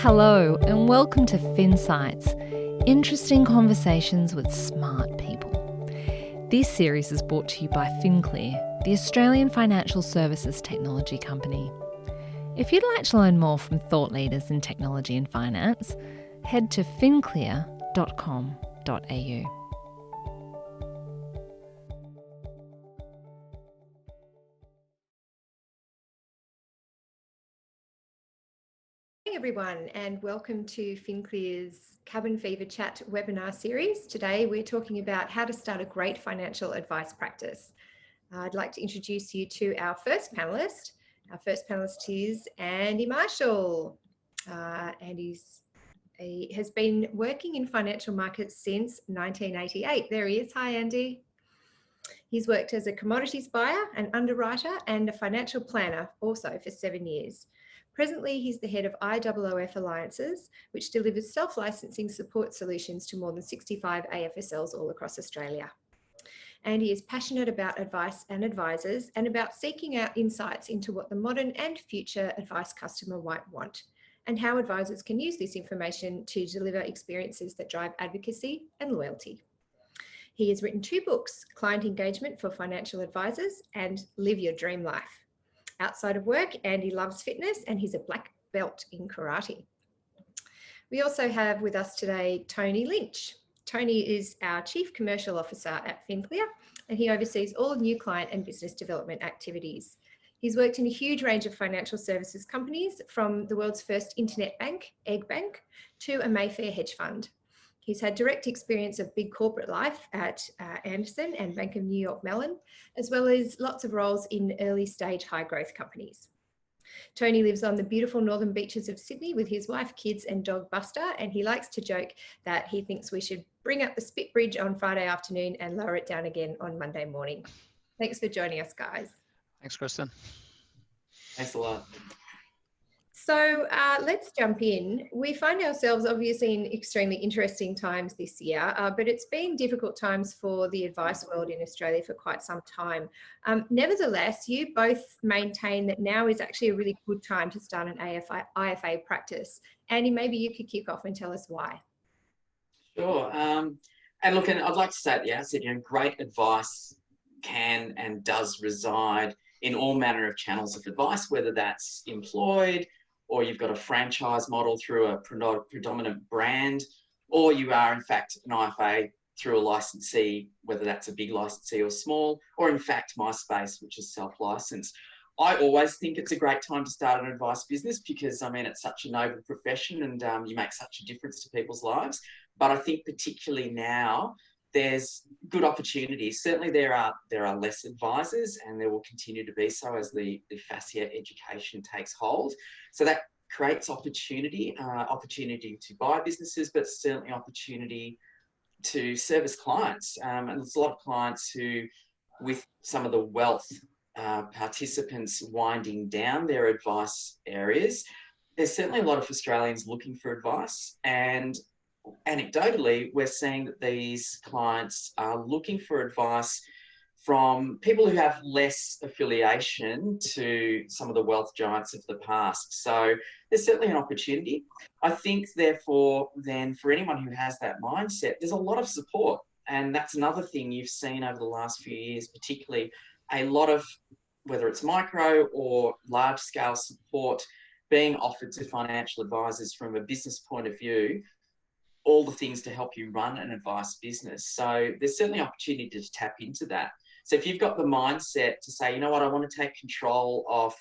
Hello and welcome to FinSights, interesting conversations with smart people. This series is brought to you by FinClear, the Australian financial services technology company. If you'd like to learn more from thought leaders in technology and finance, head to finclear.com.au. Everyone, and welcome to FinClear's Cabin Fever Chat webinar series. Today we're talking about how to start a great financial advice practice. I'd like to introduce you to our first panelist. Our first panelist is Andy Marshall. He has been working in financial markets since 1988. There he is. Hi, Andy. He's worked as a commodities buyer, an underwriter, and a financial planner also for 7 years. Presently, he's the head of IOOF Alliances, which delivers self-licensing support solutions to more than 65 AFSLs all across Australia. And he is passionate about advice and advisors and about seeking out insights into what the modern and future advice customer might want and how advisors can use this information to deliver experiences that drive advocacy and loyalty. He has written 2 books, Client Engagement for Financial Advisors and Live Your Dream Life. Outside of work, Andy loves fitness and he's a black belt in karate. We also have with us today Tony Lynch. Tony is our Chief Commercial Officer at FinClear and he oversees all new client and business development activities. He's worked in a huge range of financial services companies, from the world's first internet bank, Egg Bank, to a Mayfair hedge fund. He's had direct experience of big corporate life at Anderson and Bank of New York Mellon, as well as lots of roles in early stage high growth companies. Tony lives on the beautiful northern beaches of Sydney with his wife, kids and dog Buster, and he likes to joke that he thinks we should bring up the Spit Bridge on Friday afternoon and lower it down again on Monday morning. Thanks for joining us, guys. Thanks, Kristen. Thanks a lot. So let's jump in. We find ourselves obviously in extremely interesting times this year, but it's been difficult times for the advice world in Australia for quite some time. Nevertheless, you both maintain that now is actually a really good time to start an IFA practice. Andy, maybe you could kick off and tell us why. Sure. And look, and I'd like to say at the outset, great advice can and does reside in all manner of channels of advice, whether that's employed, or you've got a franchise model through a predominant brand, or you are in fact an IFA through a licensee, whether that's a big licensee or small, or in fact MySpace, which is self-licensed. I always think it's a great time to start an advice business because, it's such a noble profession and you make such a difference to people's lives. But I think particularly now, there's good opportunities. Certainly there are less advisors and there will continue to be so as the FASIA education takes hold. So that creates opportunity to buy businesses, but certainly opportunity to service clients. And there's a lot of clients who, with some of the wealth participants winding down their advice areas, there's certainly a lot of Australians looking for advice, and anecdotally, we're seeing that these clients are looking for advice from people who have less affiliation to some of the wealth giants of the past. So there's certainly an opportunity. I think, therefore, then for anyone who has that mindset, there's a lot of support. And that's another thing you've seen over the last few years, particularly a lot of, whether it's micro or large scale support being offered to financial advisors from a business point of view, all the things to help you run an advice business. So there's certainly opportunity to tap into that. So if you've got the mindset to say, you know what, I want to take control of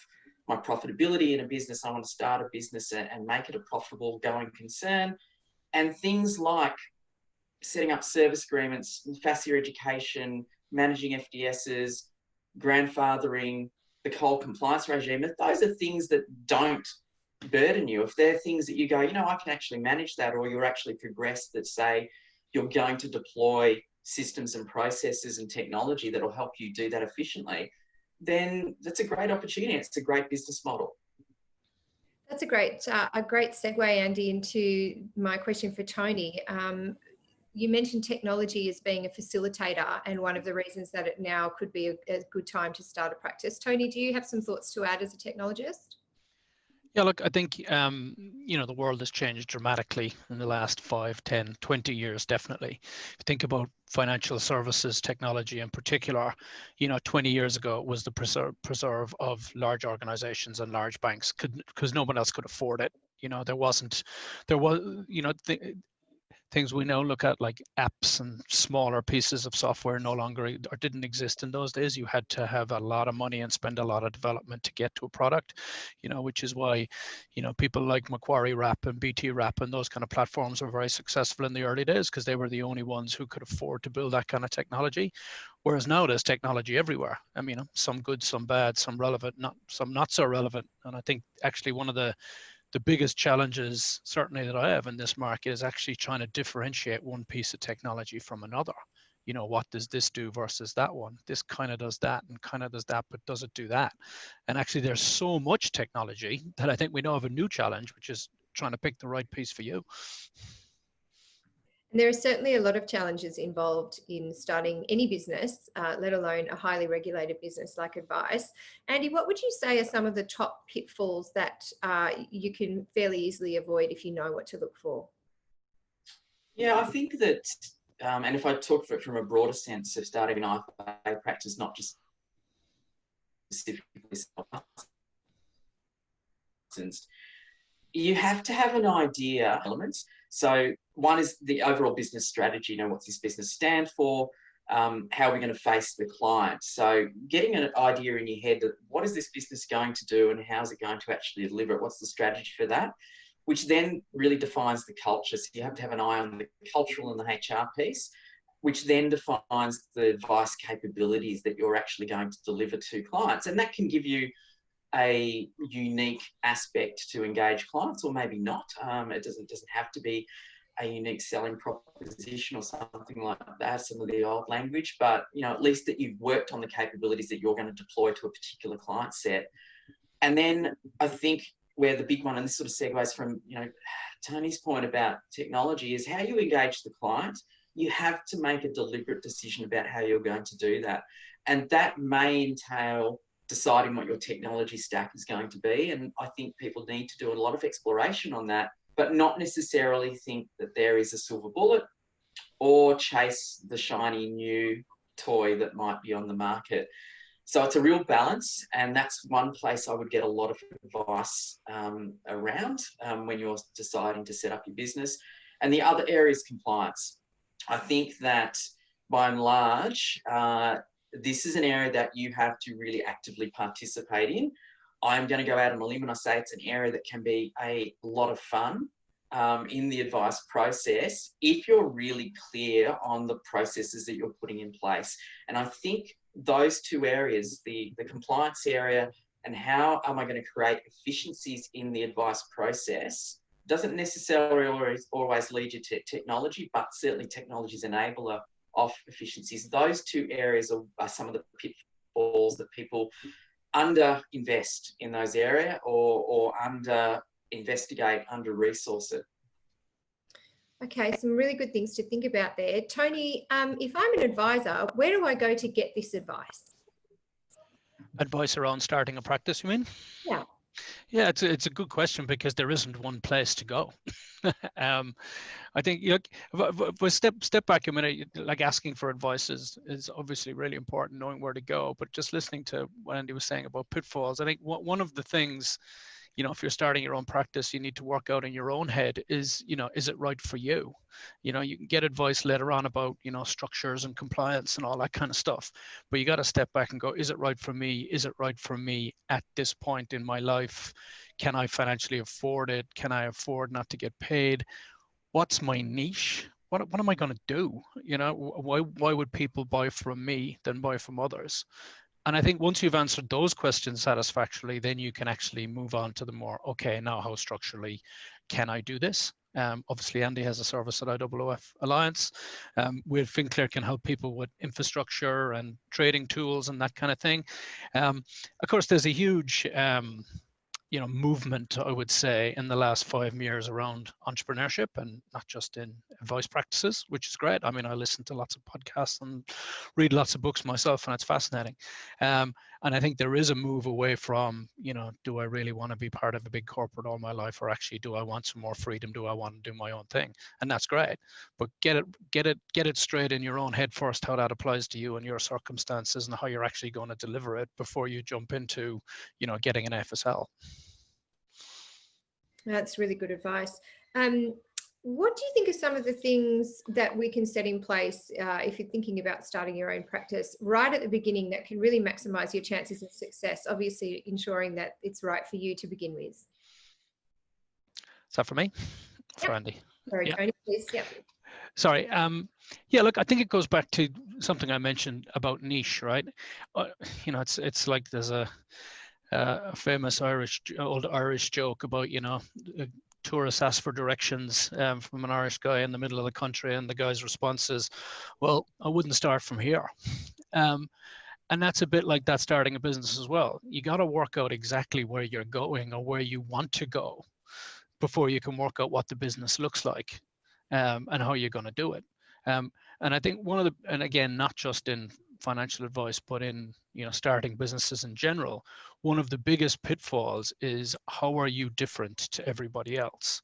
my profitability in a business, I want to start a business and make it a profitable going concern, and things like setting up service agreements, FASIA education, managing FDSs, grandfathering, the whole compliance regime, if those are things that don't burden you, if they're things that you go, I can actually manage that, or you're actually progressed that say you're going to deploy systems and processes and technology that will help you do that efficiently, then that's a great opportunity. It's a great business model. That's a great segue, Andy, into my question for Tony. You mentioned technology as being a facilitator and one of the reasons that it now could be a good time to start a practice. Tony, do you have some thoughts to add as a technologist? Yeah, look, I think, the world has changed dramatically in the last 5, 10, 20 years, definitely. If you think about financial services technology in particular, 20 years ago it was the preserve of large organizations and large banks because no one else could afford it. There was, things we now look at like apps and smaller pieces of software no longer or didn't exist in those days. You had to have a lot of money and spend a lot of development to get to a product, which is why, people like Macquarie Wrap and BT Wrap and those kind of platforms were very successful in the early days because they were the only ones who could afford to build that kind of technology. Whereas now there's technology everywhere. I mean, some good, some bad, some relevant, some not so relevant. And I think actually one of the biggest challenges certainly that I have in this market is actually trying to differentiate one piece of technology from another. What does this do versus that one? This kind of does that and kind of does that, but does it do that? And actually there's so much technology that I think we now have a new challenge, which is trying to pick the right piece for you. And there are certainly a lot of challenges involved in starting any business, let alone a highly regulated business like advice. Andy, what would you say are some of the top pitfalls that you can fairly easily avoid if you know what to look for? Yeah, I think that, and if I talk from a broader sense of starting an IFA practice, not just specifically licensed, you have to have an idea elements. So one is the overall business strategy. What's this business stand for? How are we going to face the client? So getting an idea in your head that what is this business going to do and how is it going to actually deliver it? What's the strategy for that? Which then really defines the culture. So you have to have an eye on the cultural and the HR piece, which then defines the advice capabilities that you're actually going to deliver to clients. And that can give you a unique aspect to engage clients, or maybe not. It doesn't have to be a unique selling proposition or something like that, some of the old language, but at least that you've worked on the capabilities that you're going to deploy to a particular client set. And then I think where the big one, and this sort of segues from Tony's point about technology, is how you engage the client. You have to make a deliberate decision about how you're going to do that, and that may entail deciding what your technology stack is going to be. And I think people need to do a lot of exploration on that, but not necessarily think that there is a silver bullet or chase the shiny new toy that might be on the market. So it's a real balance, and that's one place I would get a lot of advice around when you're deciding to set up your business. And the other area is compliance. I think that by and large, this is an area that you have to really actively participate in. I'm going to go out on a limb and I say it's an area that can be a lot of fun in the advice process if you're really clear on the processes that you're putting in place. And I think those two areas, the compliance area and how am I going to create efficiencies in the advice process, doesn't necessarily always lead you to technology, but certainly technology is an enabler of efficiencies. Those two areas are some of the pitfalls that people under-invest in those areas or under-investigate, under-resource it. Okay, some really good things to think about there. Tony, if I'm an advisor, where do I go to get this advice? Advice around starting a practice, you mean? Yeah. Yeah, it's a good question because there isn't one place to go. I think if we step back a minute, like asking for advice is obviously really important, knowing where to go. But just listening to what Andy was saying about pitfalls, I think one of the things, if you're starting your own practice, you need to work out in your own head is it right for you? You can get advice later on about, structures and compliance and all that kind of stuff. But you got to step back and go, is it right for me? Is it right for me at this point in my life? Can I financially afford it? Can I afford not to get paid? What's my niche? What am I going to do? Why would people buy from me than buy from others? And I think once you've answered those questions satisfactorily, then you can actually move on to the more, okay, now how structurally can I do this? Obviously, Andy has a service at IOOF Alliance. Where FinClear can help people with infrastructure and trading tools and that kind of thing. Of course, there's a huge movement, I would say, in the last 5 years around entrepreneurship, and not just in advice practices, which is great. I mean, I listen to lots of podcasts and read lots of books myself, and it's fascinating. And I think there is a move away from, do I really want to be part of a big corporate all my life, or actually do I want some more freedom? Do I want to do my own thing? And that's great, but get it straight in your own head first, how that applies to you and your circumstances and how you're actually going to deliver it before you jump into, getting an FSL. That's really good advice. What do you think are some of the things that we can set in place if you're thinking about starting your own practice right at the beginning that can really maximize your chances of success, obviously ensuring that it's right for you to begin with? Is that for me? For Yep. Andy? Sorry, Yeah. Tony, please. Yep. Sorry. Yeah, look, I think it goes back to something I mentioned about niche, right? It's like there's a famous old Irish joke about, tourists ask for directions from an Irish guy in the middle of the country, and the guy's response is, well, I wouldn't start from here. And that's a bit like that starting a business as well. You got to work out exactly where you're going or where you want to go before you can work out what the business looks like and how you're going to do it. And I think and again, not just in financial advice, but in starting businesses in general, one of the biggest pitfalls is how are you different to everybody else?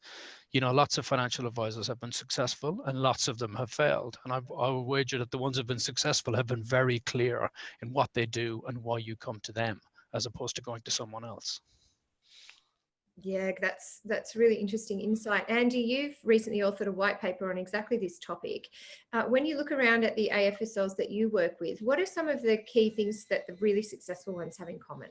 Lots of financial advisors have been successful and lots of them have failed. And I would wager that the ones who have been successful have been very clear in what they do and why you come to them, as opposed to going to someone else. Yeah, that's really interesting insight. Andy, you've recently authored a white paper on exactly this topic. When you look around at the AFSLs that you work with, what are some of the key things that the really successful ones have in common?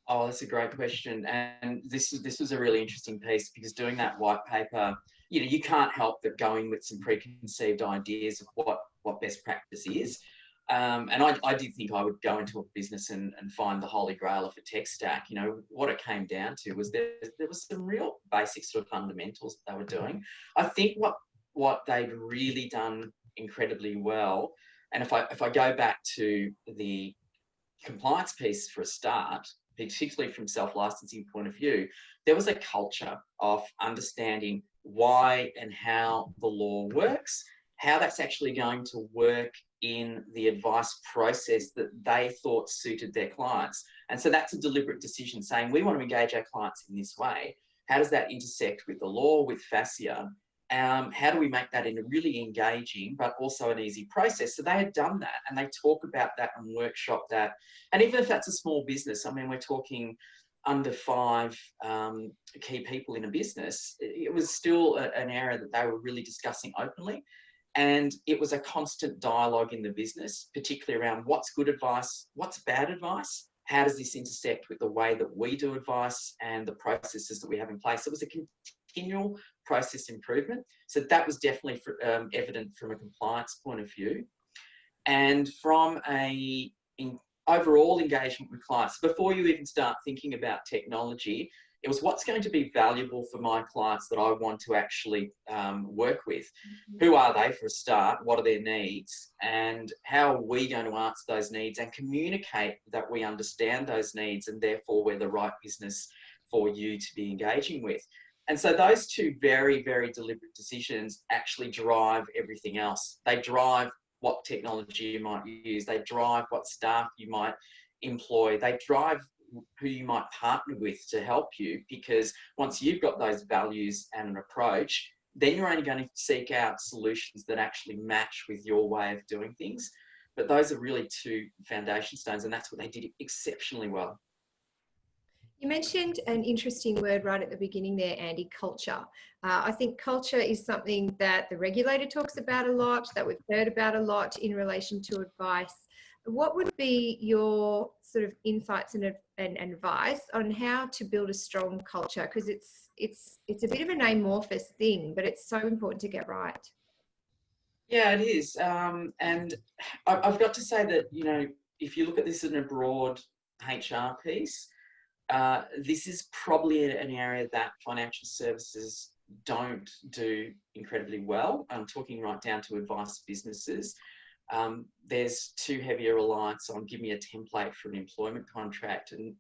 Oh, that's a great question. And this was a really interesting piece, because doing that white paper, you can't help but go in with some preconceived ideas of what best practice is. And I did think I would go into a business and find the holy grail of a tech stack. What it came down to was there was some real basic sort of fundamentals that they were doing. I think what they've really done incredibly well, and if I go back to the compliance piece for a start, particularly from self-licensing point of view, there was a culture of understanding why and how the law works, how that's actually going to work in the advice process that they thought suited their clients. And so that's a deliberate decision, saying we want to engage our clients in this way. How does that intersect with the law, with FASIA? How do we make that in a really engaging but also an easy process? So they had done that, and they talk about that and workshop that. And even if that's a small business, I mean, we're talking under 5 key people in a business, it was still an area that they were really discussing openly. And it was a constant dialogue in the business, particularly around what's good advice, what's bad advice, how does this intersect with the way that we do advice and the processes that we have in place. It was a continual process improvement. So that was definitely evident from a compliance point of view. And from a overall engagement with clients, before you even start thinking about technology, it was what's going to be valuable for my clients that I want to actually work with. Mm-hmm. Who are they for a start? What are their needs? And how are we going to answer those needs and communicate that we understand those needs and therefore we're the right business for you to be engaging with? And so those two very, very deliberate decisions actually drive everything else. They drive what technology you might use. They drive what staff you might employ. They drive who you might partner with to help you, because once you've got those values and an approach, then you're only going to seek out solutions that actually match with your way of doing things. But those are really two foundation stones, and that's what they did exceptionally well. You mentioned an interesting word right at the beginning there, Andy, culture. I think culture is something that the regulator talks about a lot, that we've heard about a lot in relation to advice. What would be your sort of insights and advice on how to build a strong culture? Because it's a bit of an amorphous thing, but it's so important to get right. Yeah, it is. And I've got to say that, if you look at this in a broad HR piece, this is probably an area that financial services don't do incredibly well. I'm talking right down to advice businesses. There's too heavy a reliance on give me a template for an employment contract and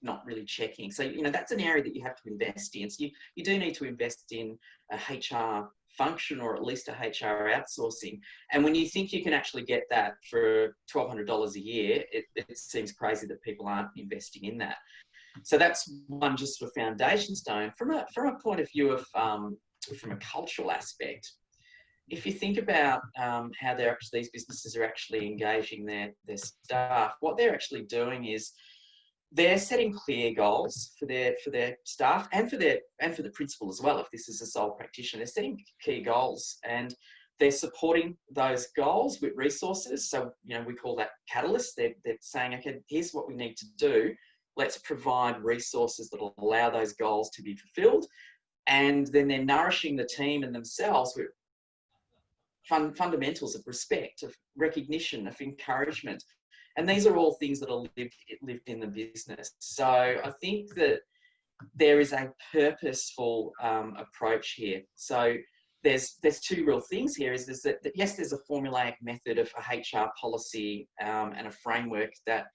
not really checking. So, that's an area that you have to invest in. So you do need to invest in a HR function, or at least a HR outsourcing. And when you think you can actually get that for $1,200 a year, it seems crazy that people aren't investing in that. So that's one just for foundation stone. From a point of view of from a cultural aspect, if you think about how these businesses are actually engaging their staff, what they're actually doing is they're setting clear goals for their staff and for the principal as well. If this is a sole practitioner, they're setting key goals and they're supporting those goals with resources. So, we call that catalysts. They're saying, okay, here's what we need to do. Let's provide resources that will allow those goals to be fulfilled. And then they're nourishing the team and themselves with fundamentals of respect, of recognition, of encouragement. And these are all things that are lived in the business. So I think that there is a purposeful approach here. So there's two real things here. Is that yes, there's a formulaic method of a HR policy and a framework that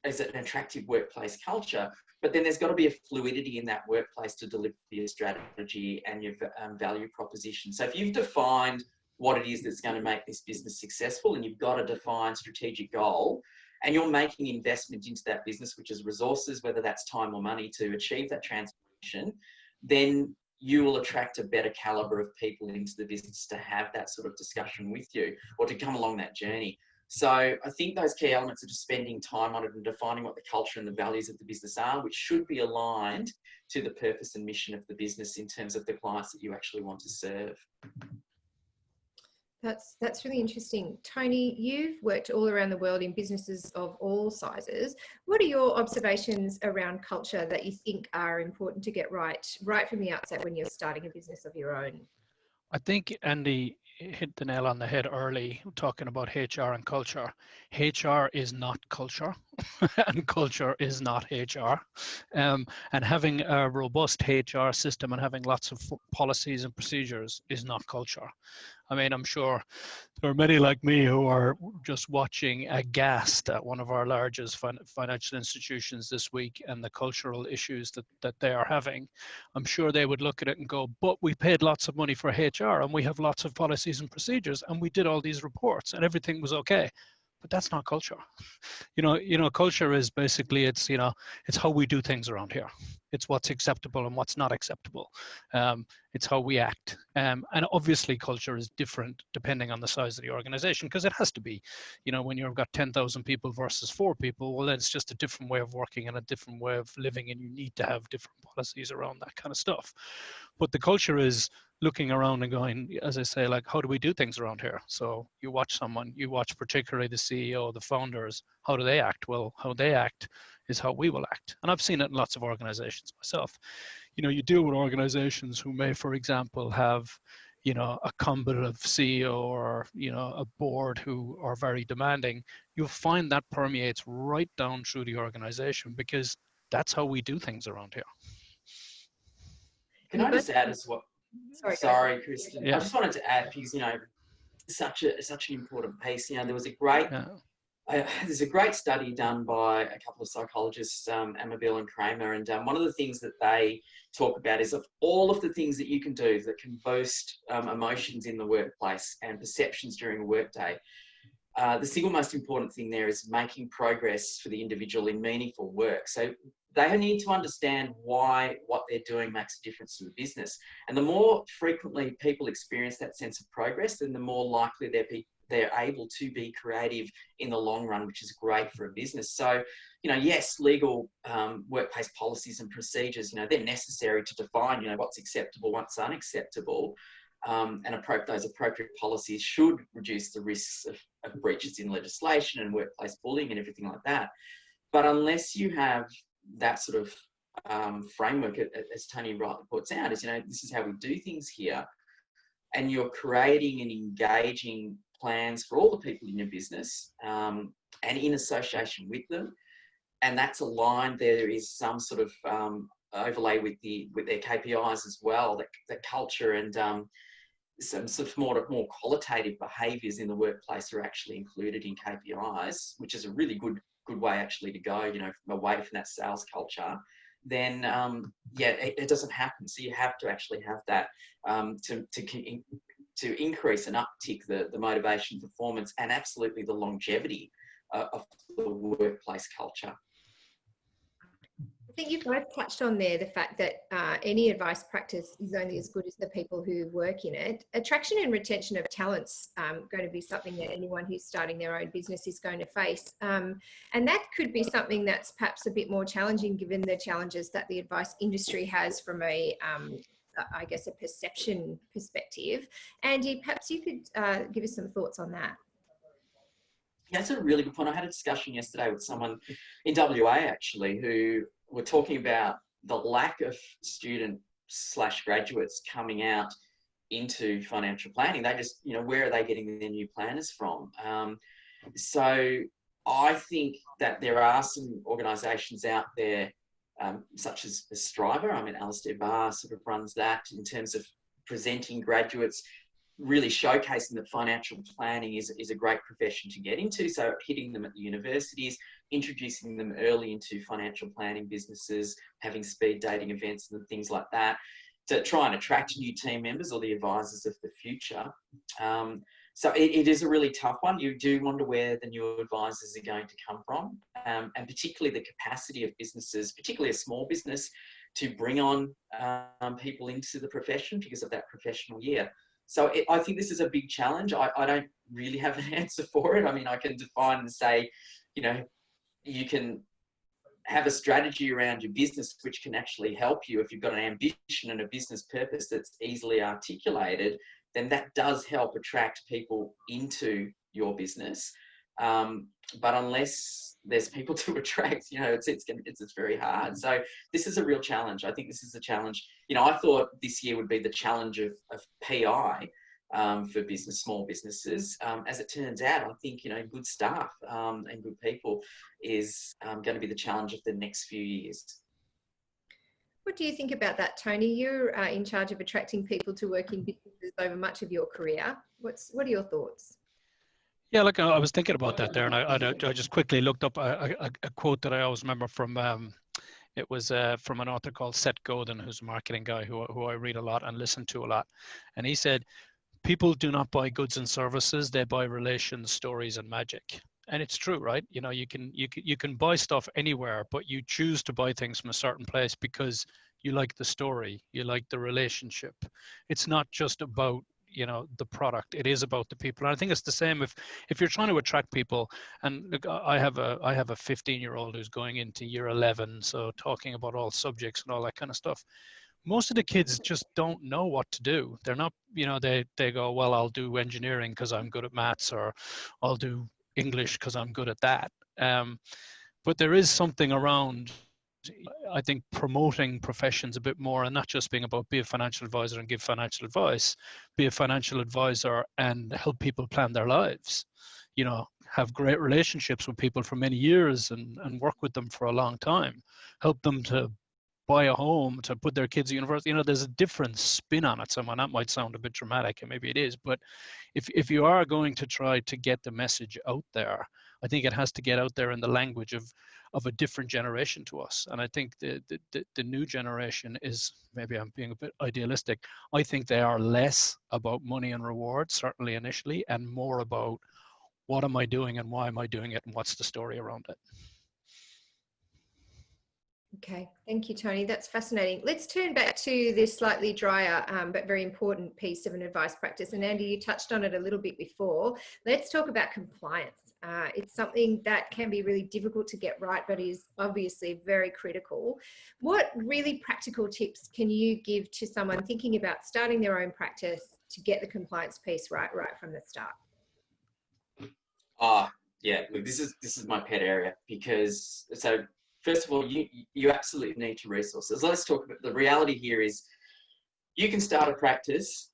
is an attractive workplace culture, but then there's got to be a fluidity in that workplace to deliver your strategy and your value proposition. So if you've defined what it is that's going to make this business successful, and you've got a defined strategic goal, and you're making investment into that business, which is resources, whether that's time or money, to achieve that transformation, then you will attract a better caliber of people into the business to have that sort of discussion with you or to come along that journey. So I think those key elements are just spending time on it and defining what the culture and the values of the business are, which should be aligned to the purpose and mission of the business in terms of the clients that you actually want to serve. That's really interesting. Tony, you've worked all around the world in businesses of all sizes. What are your observations around culture that you think are important to get right from the outset when you're starting a business of your own? I think Andy hit the nail on the head early, talking about HR and culture. HR is not culture, and culture is not HR. And having a robust HR system and having lots of policies and procedures is not culture. I mean, I'm sure there are many like me who are just watching aghast at one of our largest financial institutions this week and the cultural issues that they are having. I'm sure they would look at it and go, but we paid lots of money for HR and we have lots of policies and procedures and we did all these reports and everything was okay. But that's not culture. Culture is basically, it's how we do things around here. It's what's acceptable and what's not acceptable. It's how we act. And obviously culture is different depending on the size of the organization, because it has to be. When you've got 10,000 people versus 4 people, well, it's just a different way of working and a different way of living, and you need to have different policies around that kind of stuff. But the culture is looking around and going, as I say, like, how do we do things around here? So you watch particularly the CEO, the founders, how do they act? Well, how they act is how we will act. And I've seen it in lots of organizations myself. You deal with organizations who may, for example, have, a combative CEO or, a board who are very demanding. You'll find that permeates right down through the organization, because that's how we do things around here. Can I just add as well? Sorry, Kristen. Yeah. I just wanted to add, because such an important piece. There was a great there's a great study done by a couple of psychologists, Amabile and Kramer, and one of the things that they talk about is of all of the things that you can do that can boost emotions in the workplace and perceptions during a workday. The single most important thing there is making progress for the individual in meaningful work. So they need to understand why what they're doing makes a difference to the business. And the more frequently people experience that sense of progress, then the more likely they're able to be creative in the long run, which is great for a business. So, yes, legal workplace policies and procedures, they're necessary to define, what's acceptable, what's unacceptable. And those appropriate policies should reduce the risks of breaches in legislation and workplace bullying and everything like that. But unless you have that sort of framework, as Tony rightly puts out, is, this is how we do things here, and you're creating and engaging plans for all the people in your business and in association with them, and that's aligned. There is some sort of overlay with their KPIs as well, that culture and some sort of more qualitative behaviours in the workplace are actually included in KPIs, which is a really good way actually to go, away from that sales culture then it doesn't happen. So you have to actually have that to increase and uptick the motivation, performance, and absolutely the longevity of the workplace culture. I think you've both touched on there the fact that any advice practice is only as good as the people who work in it. Attraction and retention of talent's going to be something that anyone who's starting their own business is going to face. And that could be something that's perhaps a bit more challenging given the challenges that the advice industry has from a perception perspective. Andy, perhaps you could give us some thoughts on that. That's a really good point. I had a discussion yesterday with someone in WA actually who were talking about the lack of student/graduates coming out into financial planning. They just, where are they getting their new planners from? So I think that there are some organisations out there, such as Striver. I mean, Alistair Barr sort of runs that in terms of presenting graduates, really showcasing that financial planning is a great profession to get into. So hitting them at the universities, introducing them early into financial planning businesses, having speed dating events and things like that to try and attract new team members or the advisors of the future. So it is a really tough one. You do wonder where the new advisors are going to come from, and particularly the capacity of businesses, particularly a small business, to bring on people into the profession because of that professional year. So I think this is a big challenge. I don't really have an answer for it. I mean, I can define and say, you can have a strategy around your business which can actually help you. If you've got an ambition and a business purpose that's easily articulated, then that does help attract people into your business. But unless there's people to attract, it's very hard. So this is a real challenge. I think this is a challenge. I thought this year would be the challenge of PI for small businesses. As it turns out, I think, good staff and good people is going to be the challenge of the next few years. What do you think about that, Tony? You're in charge of attracting people to work in businesses over much of your career. What are your thoughts? Yeah, look, I was thinking about that there, and I just quickly looked up a quote that I always remember from, it was from an author called Seth Godin, who's a marketing guy who I read a lot and listen to a lot. And he said, people do not buy goods and services, they buy relations, stories, and magic. And it's true, right? You can buy stuff anywhere, but you choose to buy things from a certain place because you like the story, you like the relationship. It's not just about the product, it is about the people. And I think it's the same if you're trying to attract people. And look, I have a 15-year-old who's going into year 11, so talking about all subjects and all that kind of stuff. Most of the kids just don't know what to do. They're not, they go, well, I'll do engineering because I'm good at maths, or I'll do English because I'm good at that. But there is something around, I think, promoting professions a bit more, and not just being about be a financial advisor and give financial advice, be a financial advisor and help people plan their lives, have great relationships with people for many years and work with them for a long time, help them to buy a home, to put their kids at university. There's a different spin on it. Someone that might sound a bit dramatic, and maybe it is, but if you are going to try to get the message out there, I think it has to get out there in the language of a different generation to us. And I think the new generation is, maybe I'm being a bit idealistic, I think they are less about money and rewards, certainly initially, and more about what am I doing and why am I doing it and what's the story around it. Okay, thank you, Tony. That's fascinating. Let's turn back to this slightly drier but very important piece of an advice practice. And Andy, you touched on it a little bit before. Let's talk about compliance. It's something that can be really difficult to get right, but is obviously very critical. What really practical tips can you give to someone thinking about starting their own practice to get the compliance piece right from the start? Yeah, look, this is my pet area, because first of all, you absolutely need to resources. Let's talk about the reality here is you can start a practice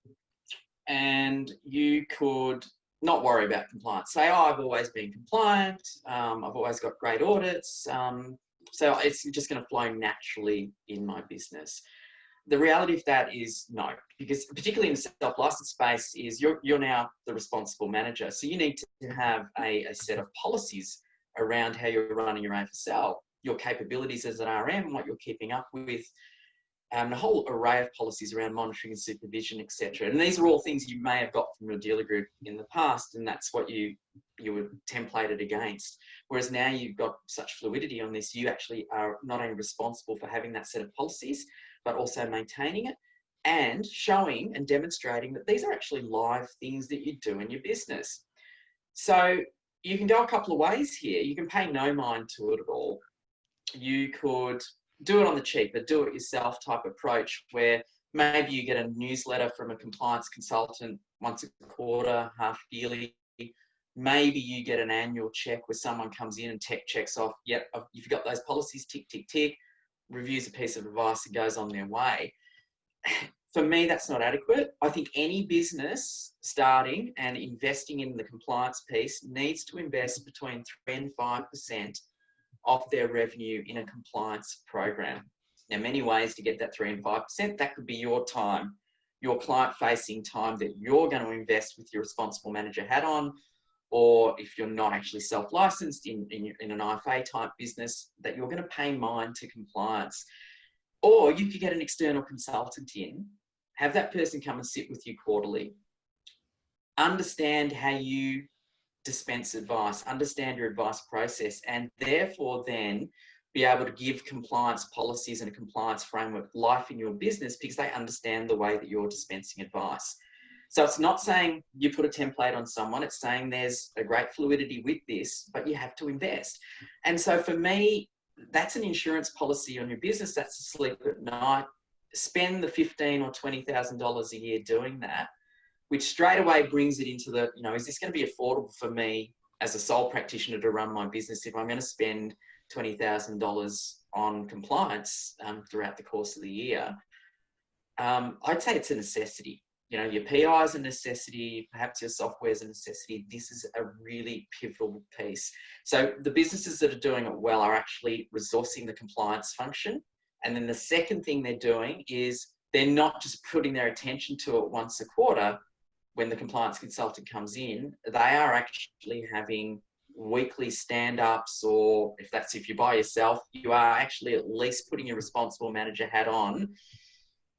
and you could not worry about compliance. Say, I've always been compliant. I've always got great audits. So it's just going to flow naturally in my business. The reality of that is no, because particularly in the self-license space is you're now the responsible manager. So you need to have a set of policies around how you're running your AFSL. your capabilities as an RM, what you're keeping up with, a whole array of policies around monitoring and supervision, etc. And these are all things you may have got from your dealer group in the past, and that's what you were templated against. Whereas now you've got such fluidity on this, you actually are not only responsible for having that set of policies, but also maintaining it and showing and demonstrating that these are actually live things that you do in your business. So you can go a couple of ways here. You can pay no mind to it at all. You could do it on the cheap, a do-it-yourself type approach where maybe you get a newsletter from a compliance consultant once a quarter, half yearly. Maybe you get an annual check where someone comes in and tech checks off, yep, you've got those policies, tick, tick, tick, reviews a piece of advice and goes on their way. For me, that's not adequate. I think any business starting and investing in the compliance piece needs to invest between 3 and 5% of their revenue in a compliance program. Now, many ways to get that 3 and 5%. That could be your time, your client-facing time that you're going to invest with your responsible manager hat on, or if you're not actually self-licensed in an IFA type business, that you're going to pay mind to compliance. Or you could get an external consultant in, have that person come and sit with you quarterly, understand how you dispense advice, understand your advice process, and therefore then be able to give compliance policies and a compliance framework life in your business because they understand the way that you're dispensing advice. So it's not saying you put a template on someone, it's saying there's a great fluidity with this, but you have to invest. And so for me, that's an insurance policy on your business. That's a sleep at night. Spend the $15,000 or $20,000 a year doing that, which straight away brings it into the, is this going to be affordable for me as a sole practitioner to run my business if I'm going to spend $20,000 on compliance throughout the course of the year? I'd say it's a necessity. Your PI is a necessity, perhaps your software is a necessity. This is a really pivotal piece. So the businesses that are doing it well are actually resourcing the compliance function. And then the second thing they're doing is they're not just putting their attention to it once a quarter when the compliance consultant comes in. They are actually having weekly stand-ups, or if you're by yourself, you are actually at least putting your responsible manager hat on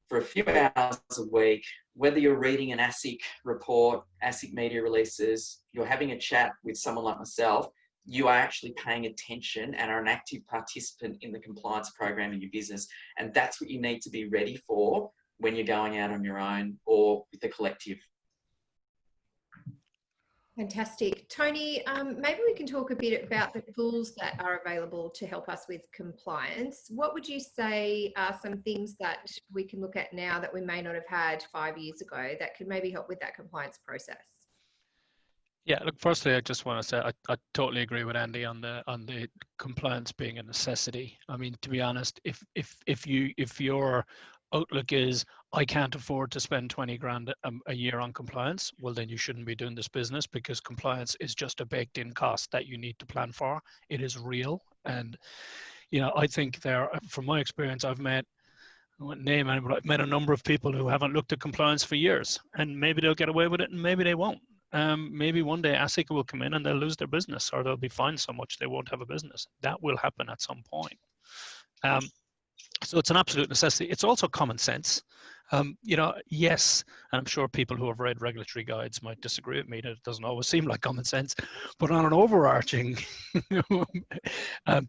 for a few hours a week, whether you're reading an ASIC report, ASIC media releases, you're having a chat with someone like myself, you are actually paying attention and are an active participant in the compliance program in your business. And that's what you need to be ready for when you're going out on your own or with a collective. Fantastic. Tony, maybe we can talk a bit about the tools that are available to help us with compliance. What would you say are some things that we can look at now that we may not have had 5 years ago that could maybe help with that compliance process? Yeah, look, firstly, I just want to say I totally agree with Andy on the compliance being a necessity. I mean, to be honest, if your outlook is I can't afford to spend 20 grand a year on compliance, well, then you shouldn't be doing this business, because compliance is just a baked in cost that you need to plan for. It is real. And, I think from my experience, I've met a number of people who haven't looked at compliance for years, and maybe they'll get away with it and maybe they won't. Maybe one day ASIC will come in and they'll lose their business, or they'll be fined so much they won't have a business. That will happen at some point. So it's an absolute necessity. It's also common sense. Yes, and I'm sure people who have read regulatory guides might disagree with me that it doesn't always seem like common sense, but on an overarching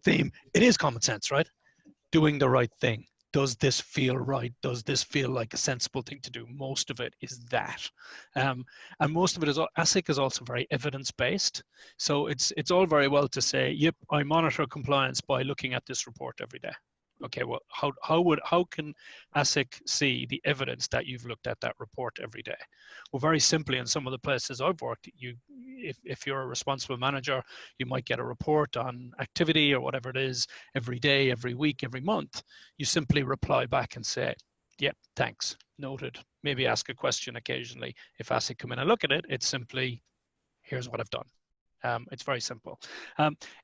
theme, it is common sense, right? Doing the right thing. Does this feel right? Does this feel like a sensible thing to do? Most of it is that. And most of it is, ASIC is also very evidence-based. So it's all very well to say, yep, I monitor compliance by looking at this report every day. Okay, well, how can ASIC see the evidence that you've looked at that report every day? Well, very simply, in some of the places I've worked, if you're a responsible manager, you might get a report on activity or whatever it is every day, every week, every month. You simply reply back and say, yep, thanks, noted. Maybe ask a question occasionally. If ASIC come in and look at it, it's simply, here's what I've done. It's very simple.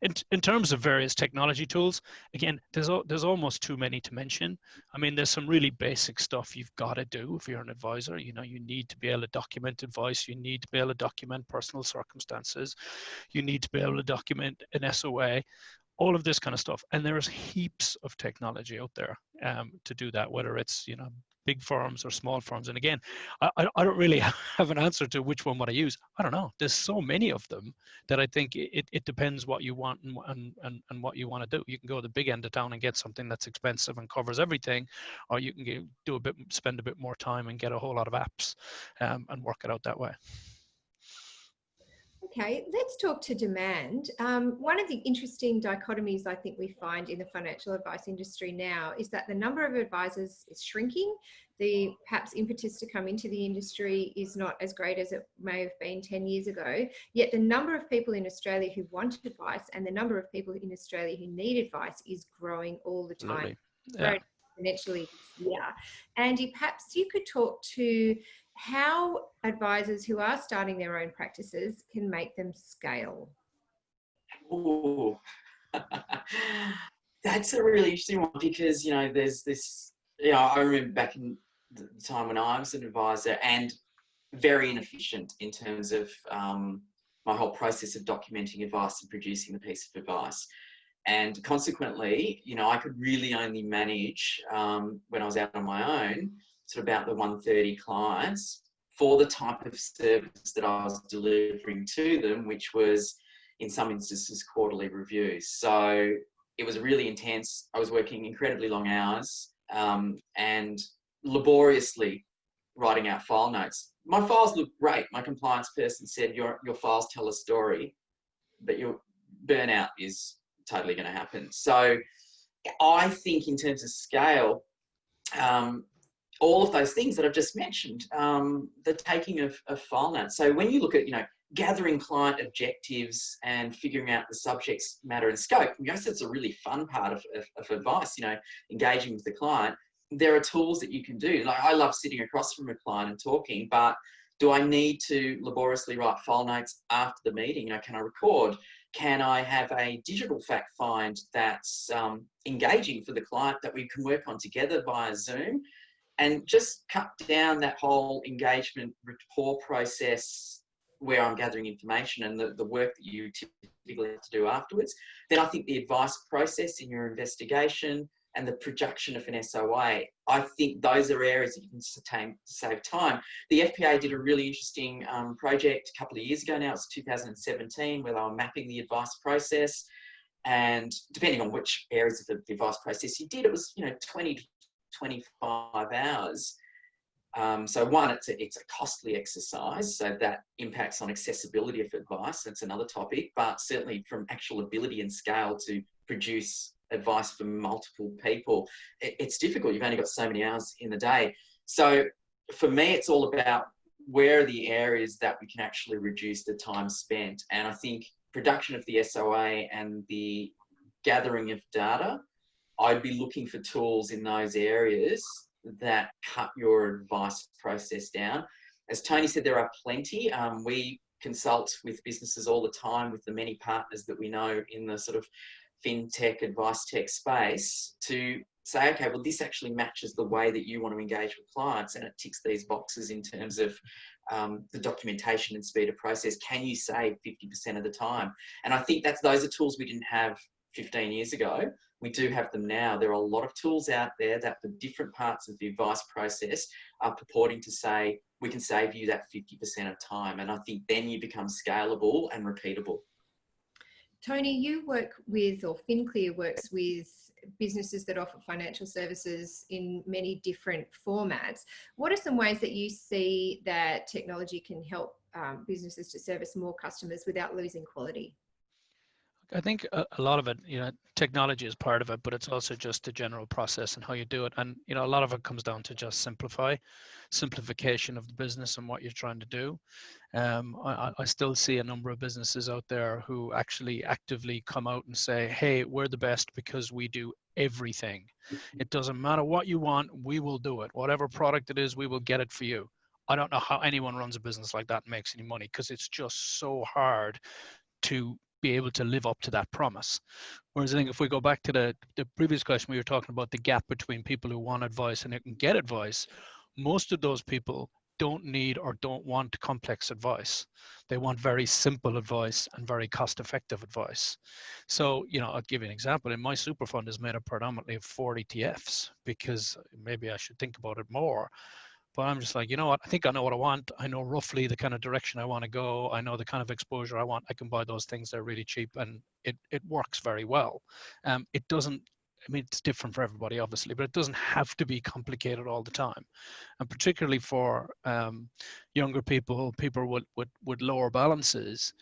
In terms of various technology tools, again, there's almost too many to mention. I mean, there's some really basic stuff you've got to do if you're an advisor. You need to be able to document advice. You need to be able to document personal circumstances. You need to be able to document an SOA. all of this kind of stuff. And there's heaps of technology out there to do that, whether it's, big firms or small firms. And again, I don't really have an answer to which one would I use. I don't know. There's so many of them that I think it depends what you want and what you want to do. You can go to the big end of town and get something that's expensive and covers everything, or you can spend a bit more time and get a whole lot of apps and work it out that way. Okay, let's talk to demand. One of the interesting dichotomies I think we find in the financial advice industry now is that the number of advisors is shrinking. The perhaps impetus to come into the industry is not as great as it may have been 10 years ago, yet the number of people in Australia who want advice and the number of people in Australia who need advice is growing all the time. Yeah. Exponentially this year. Andy, perhaps you could talk to how advisors who are starting their own practices can make them scale. Ooh. That's a really interesting one because, there's this, I remember back in the time when I was an advisor and very inefficient in terms of my whole process of documenting advice and producing the piece of advice. And consequently, I could really only manage when I was out on my own, sort of about the 130 clients for the type of service that I was delivering to them, which was in some instances quarterly reviews. So it was really intense. I was working incredibly long hours and laboriously writing out file notes. My files look great. My compliance person said, your files tell a story, but your burnout is totally going to happen. So I think in terms of scale, all of those things that I've just mentioned, the taking of file notes. So when you look at, gathering client objectives and figuring out the subject's matter and scope, so it's a really fun part of advice, engaging with the client. There are tools that you can do. Like I love sitting across from a client and talking, but do I need to laboriously write file notes after the meeting? Can I record? Can I have a digital fact find that's engaging for the client that we can work on together via Zoom and just cut down that whole engagement rapport process where I'm gathering information and the work that you typically have to do afterwards? Then I think the advice process in your investigation and the production of an SOA, I think those are areas that you can save time. The FPA did a really interesting project a couple of years ago now, it's 2017, where they were mapping the advice process. And depending on which areas of the advice process you did, it was 20 to 25 hours. So one, it's a costly exercise, so that impacts on accessibility of advice. That's another topic, but certainly from actual ability and scale to produce advice for multiple people, it's difficult. You've only got so many hours in the day. So for me, it's all about where are the areas that we can actually reduce the time spent. And I think production of the SOA and the gathering of data, I'd be looking for tools in those areas that cut your advice process down. As Tony said, there are plenty. We consult with businesses all the time with the many partners that we know in the sort of fintech, advice tech space to say, okay, well, this actually matches the way that you want to engage with clients and it ticks these boxes in terms of the documentation and speed of process. Can you save 50% of the time? And I think those are tools we didn't have 15 years ago. We do have them now. There are a lot of tools out there that for different parts of the advice process are purporting to say, we can save you that 50% of time. And I think then you become scalable and repeatable. Tony, you work with, or FinClear works with businesses that offer financial services in many different formats. What are some ways that you see that technology can help businesses to service more customers without losing quality? I think a lot of it, technology is part of it, but it's also just the general process and how you do it. And, a lot of it comes down to just simplification of the business and what you're trying to do. I still see a number of businesses out there who actually actively come out and say, hey, we're the best because we do everything. It doesn't matter what you want, we will do it. Whatever product it is, we will get it for you. I don't know how anyone runs a business like that and makes any money because it's just so hard to be able to live up to that promise. Whereas I think if we go back to the previous question, we were talking about the gap between people who want advice and who can get advice. Most of those people don't need or don't want complex advice. They want very simple advice and very cost-effective advice. So, I'll give you an example. In my super fund is made up predominantly of 4 ETFs, because maybe I should think about it more. But I'm just like, you know what? I think I know what I want. I know roughly the kind of direction I want to go. I know the kind of exposure I want. I can buy those things. They're really cheap, and it works very well. It doesn't, I mean, it's different for everybody, obviously, but it doesn't have to be complicated all the time. And particularly for younger people with lower balances,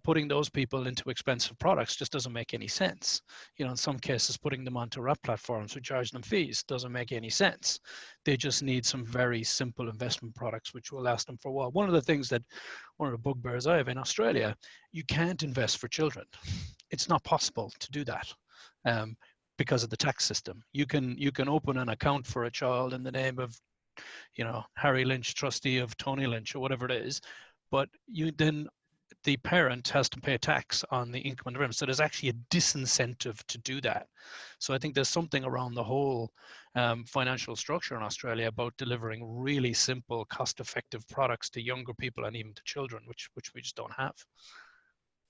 putting those people into expensive products just doesn't make any sense. In some cases, putting them onto wrap platforms who charge them fees doesn't make any sense. They just need some very simple investment products which will last them for a while. One of the bugbears I have in Australia, you can't invest for children. It's not possible to do that. Because of the tax system. You can open an account for a child in the name of, Harry Lynch, trustee of Tony Lynch, or whatever it is, but then the parent has to pay tax on the income and revenue. So there's actually a disincentive to do that. So I think there's something around the whole financial structure in Australia about delivering really simple, cost-effective products to younger people and even to children, which we just don't have.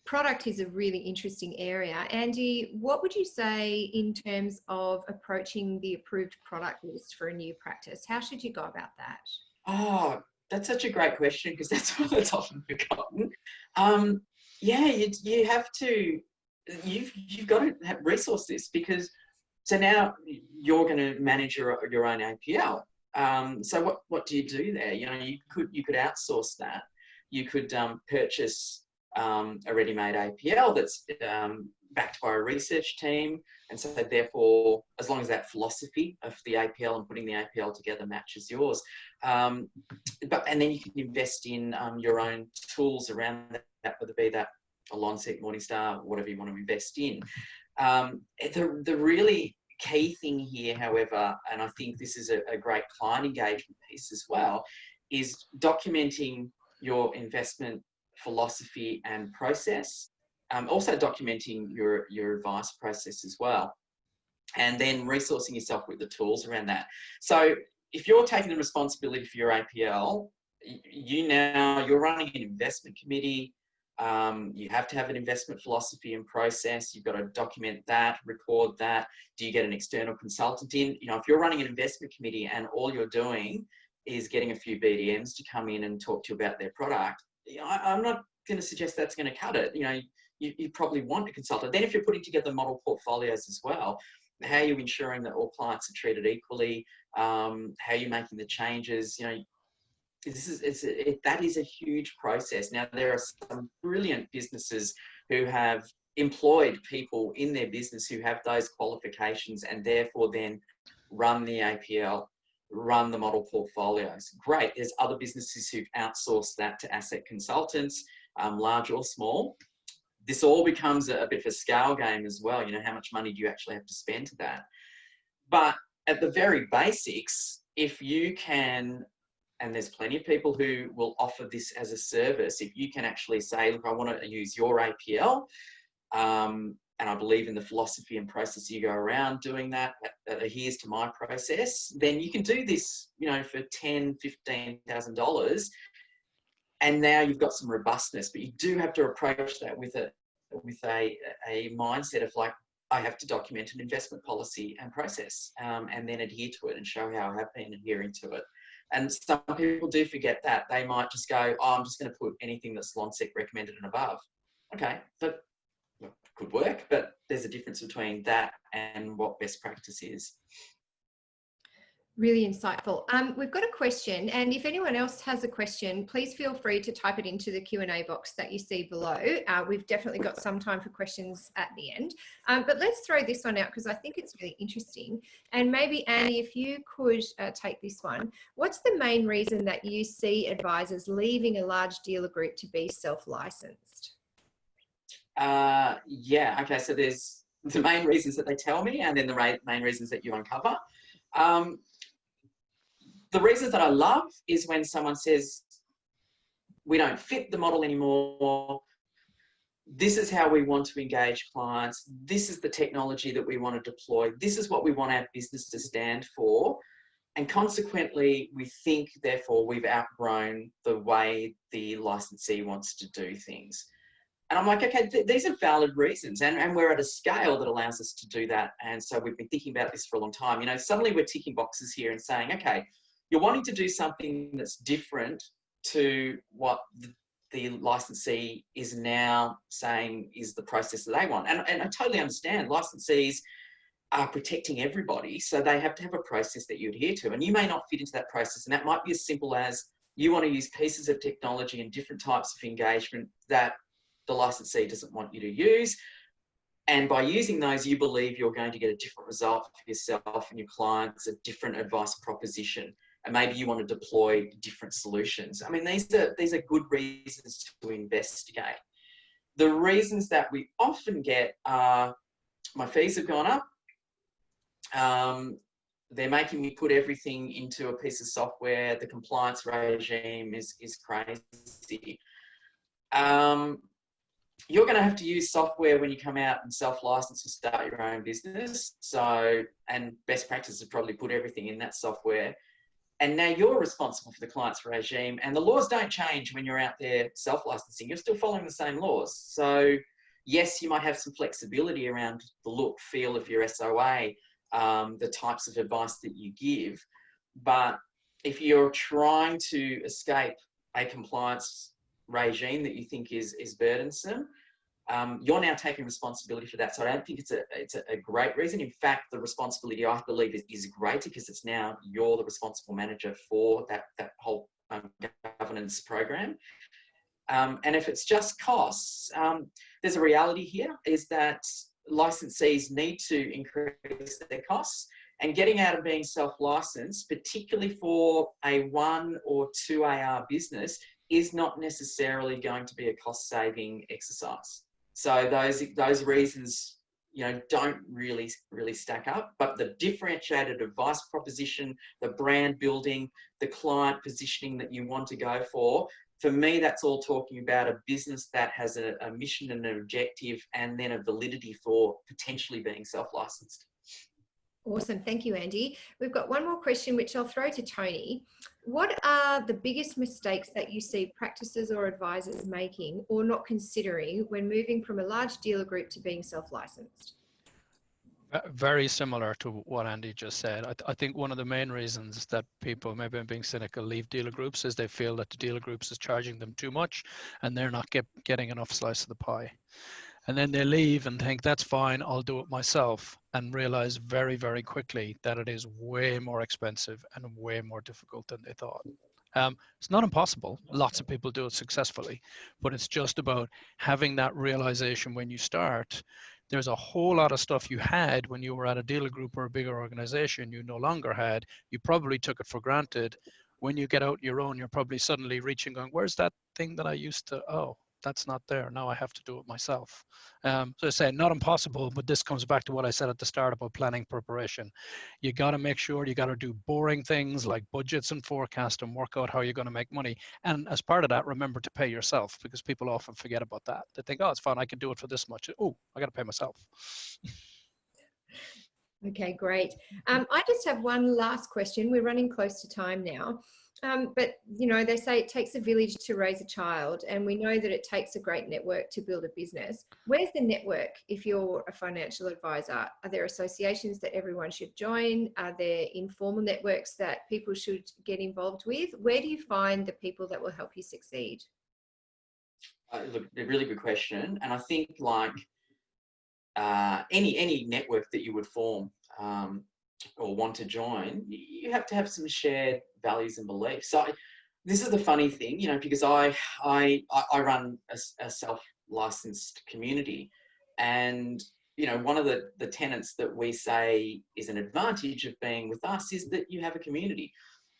Product is a really interesting area. Andy, what would you say in terms of approaching the approved product list for a new practice? How should you go about that? Oh, that's such a great question, because that's one that's often forgotten. You have to, you've got to resource this, because so now you're going to manage your own APL. So what do you do there? You could outsource that. You could purchase a ready-made APL that's backed by a research team, and so therefore, as long as that philosophy of the APL and putting the APL together matches yours, and then you can invest in your own tools around that, whether it be that a Lonsec, Morningstar, whatever you want to invest in. The really key thing here, however, and I think this is a great client engagement piece as well, is documenting your investment philosophy and process, also documenting your advice process as well, and then resourcing yourself with the tools around that. So if you're taking the responsibility for your APL, you're running an investment committee. You have to have an investment philosophy and process. You've got to document that, record that. Do you get an external consultant in? If you're running an investment committee and all you're doing is getting a few BDMs to come in and talk to you about their product, I'm not going to suggest that's going to cut it. You probably want a consultant. Then if you're putting together model portfolios as well, how are you ensuring that all clients are treated equally? How are you making the changes? That is a huge process. Now, there are some brilliant businesses who have employed people in their business who have those qualifications, and therefore then run the APL, run the model portfolios. Great. There's other businesses who've outsourced that to asset consultants, large or small. This all becomes a bit of a scale game as well. How much money do you actually have to spend to that? But at the very basics, if you can, and there's plenty of people who will offer this as a service, if you can actually say, look, I want to use your APL, and I believe in the philosophy and process you go around doing that adheres to my process, then you can do this, for $10,000, $15,000. And now you've got some robustness, but you do have to approach that with a mindset of like, I have to document an investment policy and process, and then adhere to it and show how I have been adhering to it. And some people do forget that. They might just go, I'm just going to put anything that's Lonsec recommended and above. Okay, but could work, but there's a difference between that and what best practice is. Really insightful. We've got a question, and if anyone else has a question, please feel free to type it into the Q&A box that you see below. We've definitely got some time for questions at the end, but let's throw this one out because I think it's really interesting. And maybe Annie, if you could take this one. What's the main reason that you see advisors leaving a large dealer group to be self-licensed? Okay, so there's the main reasons that they tell me, and then the main reasons that you uncover. The reasons that I love is when someone says, we don't fit the model anymore. This is how we want to engage clients. This is the technology that we want to deploy. This is what we want our business to stand for. And consequently, we think, therefore, we've outgrown the way the licensee wants to do things. And I'm like, okay, these are valid reasons. And we're at a scale that allows us to do that. And so we've been thinking about this for a long time. You know, suddenly we're ticking boxes here and saying, okay, you're wanting to do something that's different to what the licensee is now saying is the process that they want. And I totally understand licensees are protecting everybody, so they have to have a process that you adhere to. And you may not fit into that process. And that might be as simple as you want to use pieces of technology and different types of engagement that the licensee doesn't want you to use. And by using those, you believe you're going to get a different result for yourself and your clients, a different advice proposition. And maybe you want to deploy different solutions. I mean, these are good reasons to investigate. The reasons that we often get are, my fees have gone up. They're making me put everything into a piece of software. The compliance regime is crazy. You're going to have to use software when you come out and self-license and start your own business. So, and best practice is probably put everything in that software. And now you're responsible for the client's regime, and the laws don't change when you're out there self-licensing. You're still following the same laws. So yes, you might have some flexibility around the look, feel of your SOA, the types of advice that you give. But if you're trying to escape a compliance regime that you think is burdensome, you're now taking responsibility for that. So I don't think it's a great reason. In fact, the responsibility, I believe, is greater because it's now you're the responsible manager for that whole governance program. And if it's just costs, there's a reality here is that licensees need to increase their costs, and getting out of being self-licensed, particularly for a 1 or 2 AR business, is not necessarily going to be a cost-saving exercise. So those reasons, you know, don't really stack up. But the differentiated advice proposition, the brand building, the client positioning that you want to go for me, that's all talking about a business that has a mission and an objective, and then a validity for potentially being self-licensed. Awesome. Thank you, Andy. We've got one more question, which I'll throw to Tony. What are the biggest mistakes that you see practices or advisors making or not considering when moving from a large dealer group to being self-licensed? Very similar to what Andy just said. I think one of the main reasons that people, maybe I'm being cynical, leave dealer groups is they feel that the dealer groups is charging them too much and they're not getting enough slice of the pie. And then they leave and think, that's fine, I'll do it myself, and realize very, very quickly that it is way more expensive and way more difficult than they thought. It's not impossible. Lots of people do it successfully, but it's just about having that realization when you start. There's a whole lot of stuff you had when you were at a dealer group or a bigger organization you no longer had. You probably took it for granted. When you get out your own, you're probably suddenly reaching, going, where's that thing that I used to, oh, that's not there. Now I have to do it myself. So I say not impossible, but this comes back to what I said at the start about planning preparation. You got to make sure you got to do boring things like budgets and forecast and work out how you're going to make money. And as part of that, remember to pay yourself, because people often forget about that. They think, oh, it's fine, I can do it for this much. Oh, I got to pay myself. Okay, great. I just have one last question. We're running close to time now. But, you know, they say it takes a village to raise a child, and we know that it takes a great network to build a business. Where's the network if you're a financial advisor? Are there associations that everyone should join? Are there informal networks that people should get involved with? Where do you find the people that will help you succeed? Look, a really good question. And I think like any network that you would form or want to join, you have to have some shared values and beliefs. So this is the funny thing, you know, because I run a self-licensed community, and you know, one of the tenets that we say is an advantage of being with us is that you have a community.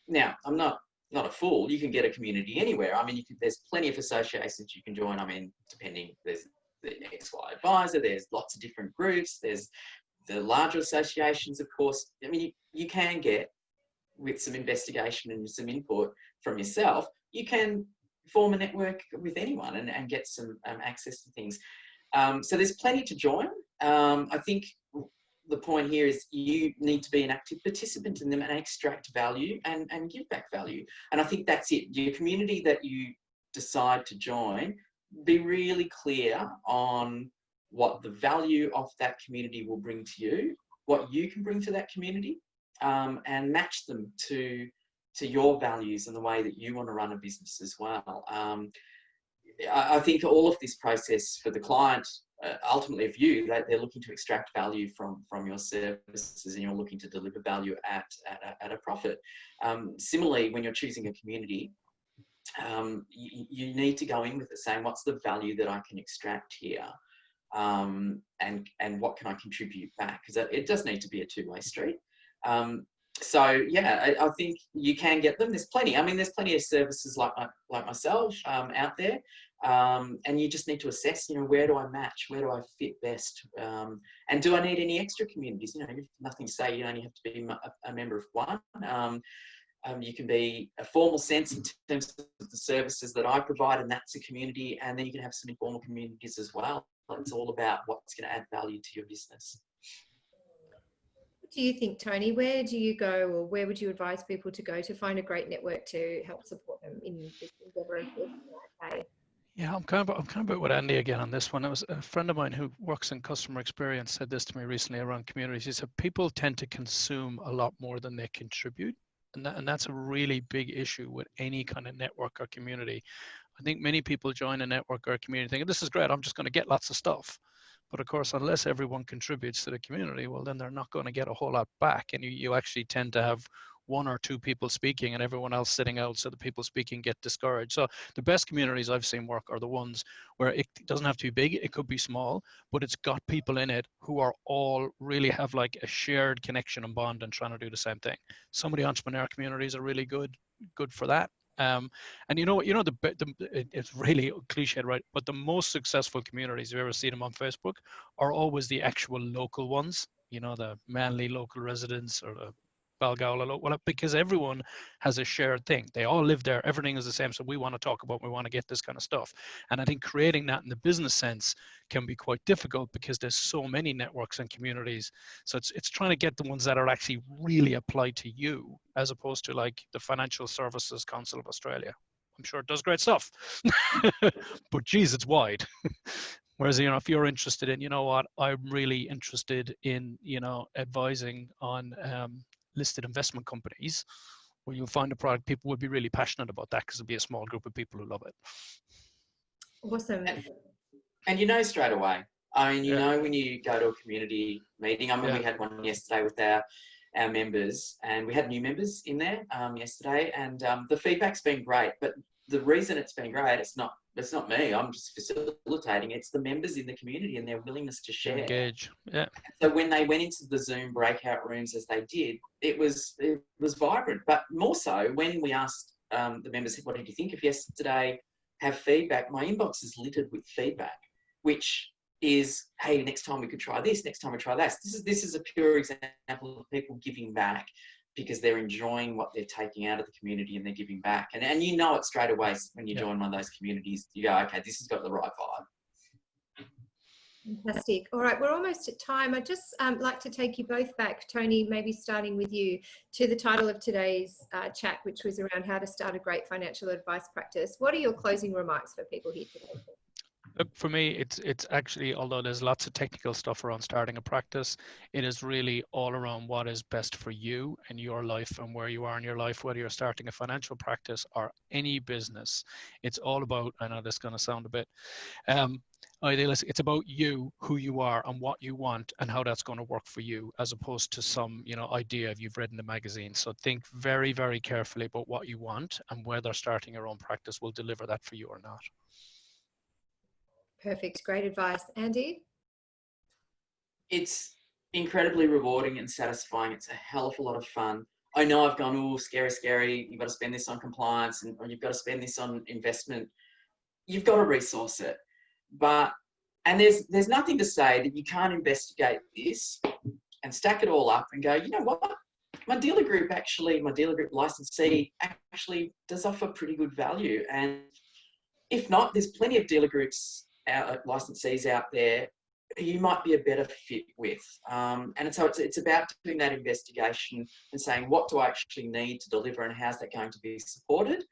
Now, I'm not a fool. You can get a community anywhere. I mean, there's plenty of associations you can join. I mean, depending, there's the XY Advisor, there's lots of different groups, there's the larger associations, of course. I mean, you can get, with some investigation and some input from yourself, you can form a network with anyone and get some access to things. So there's plenty to join. I think the point here is you need to be an active participant in them and extract value and give back value. And I think that's it. Your community that you decide to join, be really clear on what the value of that community will bring to you, what you can bring to that community, and match them to your values and the way that you want to run a business as well. I think all of this process for the client, ultimately of you, that they're looking to extract value from your services, and you're looking to deliver value at a profit. Similarly, when you're choosing a community, you need to go in with it saying, what's the value that I can extract here? And what can I contribute back? Because it does need to be a two-way street. So yeah, I think you can get them. There's plenty. I mean, there's plenty of services like myself out there, and you just need to assess. Where do I match? Where do I fit best? And do I need any extra communities? You've nothing to say. You only have to be a member of one. You can be a formal sense in terms of the services that I provide, and that's a community. And then you can have some informal communities as well. It's all about what's going to add value to your business. What do you think, Tony? Where do you go, or where would you advise people to go to find a great network to help support them in this endeavour of working okay? Yeah, I'm kind of with Andy again on this one. It was a friend of mine who works in customer experience said this to me recently around communities. He said people tend to consume a lot more than they contribute. And that's a really big issue with any kind of network or community. I think many people join a network or a community thinking, this is great, I'm just going to get lots of stuff. But of course, unless everyone contributes to the community, well, then they're not going to get a whole lot back. And you actually tend to have one or two people speaking and everyone else sitting out, so the people speaking get discouraged. So the best communities I've seen work are the ones where it doesn't have to be big, it could be small, but it's got people in it who are all really have like a shared connection and bond and trying to do the same thing. Some of the entrepreneur communities are really good for that. And it's really cliched, right? But the most successful communities, you ever see them on Facebook, are always the actual local ones, the Manly local residents or the Balgowlah, well, because everyone has a shared thing. They all live there. Everything is the same. So we want to talk about, we want to get this kind of stuff. And I think creating that in the business sense can be quite difficult because there's so many networks and communities. So it's trying to get the ones that are actually really applied to you, as opposed to like the Financial Services Council of Australia. I'm sure it does great stuff, but geez, it's wide. Whereas, if you're interested in, I'm really interested in, advising on listed investment companies, where you'll find a product, people will be really passionate about that because it'll be a small group of people who love it. Awesome. And straight away. I mean, when you go to a community meeting, we had one yesterday with our members, and we had new members in there yesterday, and the feedback's been great. But the reason it's been great, it's not me. I'm just facilitating. It's the members in the community and their willingness to share. Engage. Yeah. So when they went into the Zoom breakout rooms as they did, it was vibrant. But more so when we asked the members, what did you think of yesterday? Have feedback. My inbox is littered with feedback, which is, hey, next time we could try this. Next time we try that. This is a pure example of people giving back because they're enjoying what they're taking out of the community and they're giving back. And it straight away when you join one of those communities, you go, okay, this has got the right vibe. Fantastic. All right, we're almost at time. I'd just like to take you both back, Tony, maybe starting with you, to the title of today's chat, which was around how to start a great financial advice practice. What are your closing remarks for people here today? Look, for me, it's actually, although there's lots of technical stuff around starting a practice, it is really all around what is best for you and your life and where you are in your life, whether you're starting a financial practice or any business. It's all about, I know this is going to sound a bit idealistic, it's about you, who you are and what you want and how that's going to work for you, as opposed to some, idea you've read in the magazine. So think very, very carefully about what you want and whether starting your own practice will deliver that for you or not. Perfect. Great advice. Andy? It's incredibly rewarding and satisfying. It's a hell of a lot of fun. I know I've gone, oh, scary. You've got to spend this on compliance or you've got to spend this on investment. You've got to resource it. And there's nothing to say that you can't investigate this and stack it all up and go, you know what? My dealer group licensee actually does offer pretty good value. And if not, there's plenty of dealer groups, licensees out there you might be a better fit with. And so it's about doing that investigation and saying, what do I actually need to deliver and how's that going to be supported?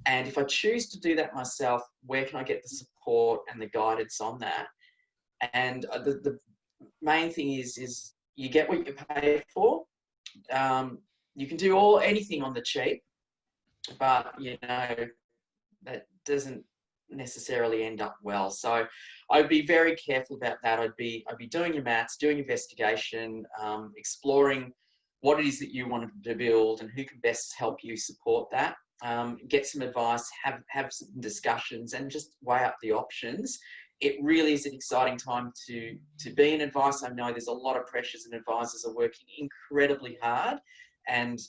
And if I choose to do that myself, where can I get the support and the guidance on that? And the main thing is you get what you pay for. You can do anything on the cheap, but that doesn't necessarily end up well. So I'd be very careful about that. I'd be doing your maths, doing investigation, exploring what it is that you want to build and who can best help you support that. Get some advice, have some discussions, and just weigh up the options. It really is an exciting time to be in advice. I know there's a lot of pressures, and advisors are working incredibly hard, and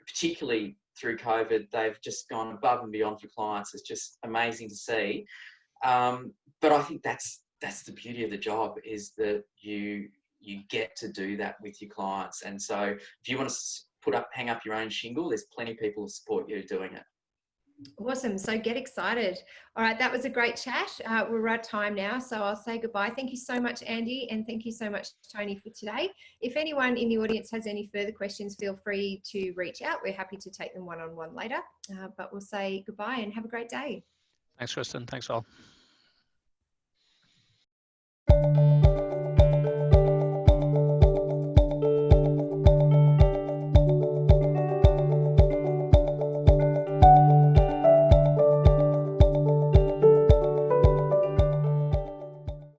particularly through COVID, they've just gone above and beyond for clients. It's just amazing to see. But I think that's the beauty of the job, is that you get to do that with your clients. And so if you want to hang up your own shingle, there's plenty of people who support you doing it. Awesome. So get excited. All right. That was a great chat. We're at time now, so I'll say goodbye. Thank you so much, Andy. And thank you so much, Tony, for today. If anyone in the audience has any further questions, feel free to reach out. We're happy to take them one-on-one later, but we'll say goodbye and have a great day. Thanks, Kristen. Thanks all.